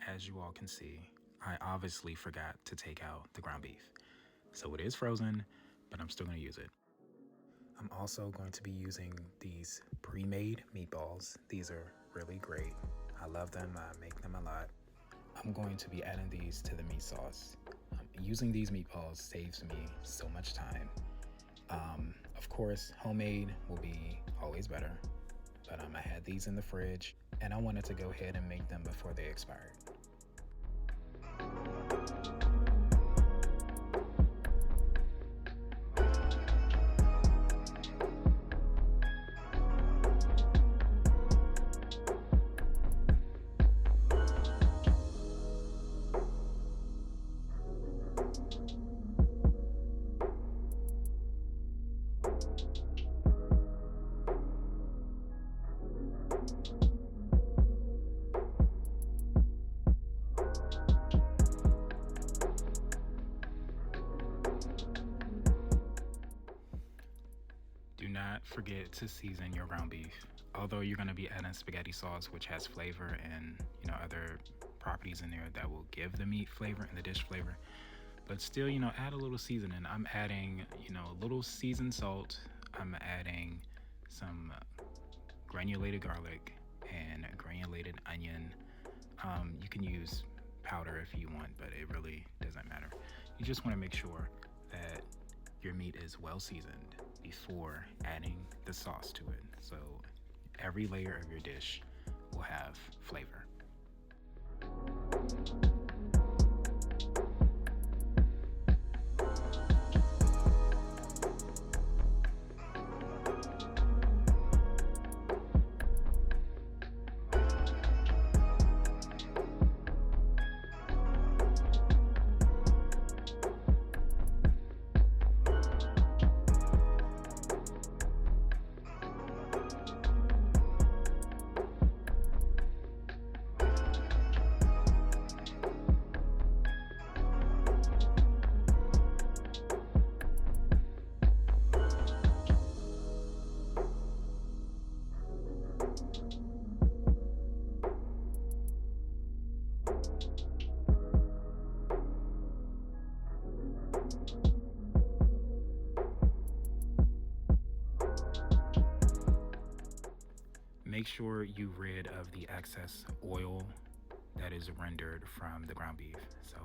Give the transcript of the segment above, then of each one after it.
as you all can see, I obviously forgot to take out the ground beef. So it is frozen, but I'm still going to use it. I'm also going to be using these pre-made meatballs. These are really great. I love them. I make them a lot. I'm going to be adding these to the meat sauce. Using these meatballs saves me so much time. Of course, homemade will be always better, but I had these in the fridge and I wanted to go ahead and make them before they expired. Do not forget to season your ground beef. Although you're going to be adding spaghetti sauce, which has flavor and other properties in there that will give the meat flavor and the dish flavor, but still, add a little seasoning. I'm adding, a little seasoned salt. I'm adding some granulated garlic and granulated onion. You can use powder if you want, but it really doesn't matter. You just want to make sure that your meat is well seasoned before adding the sauce to it. So every layer of your dish will have flavor. Make sure you rid of the excess oil that is rendered from the ground beef. So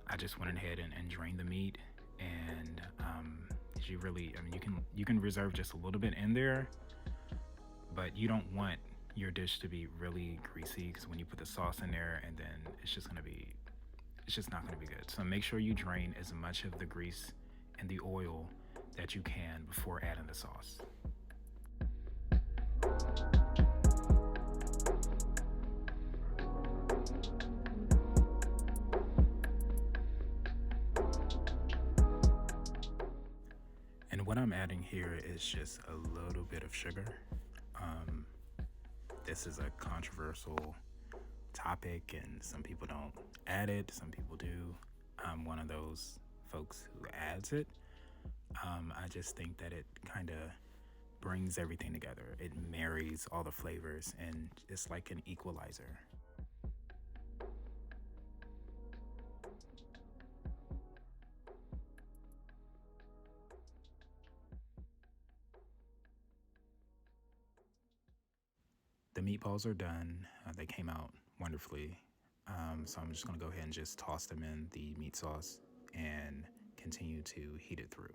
I just went ahead and drained the meat, and you can reserve just a little bit in there, but you don't want your dish to be really greasy, because when you put the sauce in there, and then it's just not going to be good. So make sure you drain as much of the grease and the oil that you can before adding the sauce. And what I'm adding here is just a little bit of sugar. This is a controversial topic, and some people don't add it, some people do. I'm one of those folks who adds it. I just think that it kind of brings everything together. It marries all the flavors, and it's like an equalizer. The meatballs are done. They came out wonderfully. So I'm just going to go ahead and just toss them in the meat sauce and continue to heat it through.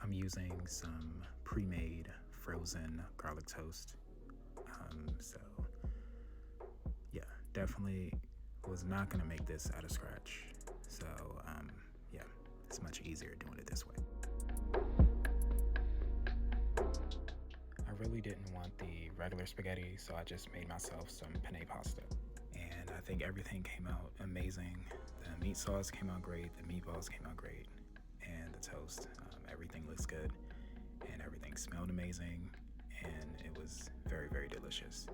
I'm using some pre-made frozen garlic toast. So yeah, definitely was not gonna make this out of scratch. So yeah, it's much easier doing it this way. I really didn't want the regular spaghetti, so I just made myself some penne pasta. And I think everything came out amazing. The meat sauce came out great, the meatballs came out great, and the toast. Everything looks good, and everything smelled amazing, and it was very, very delicious.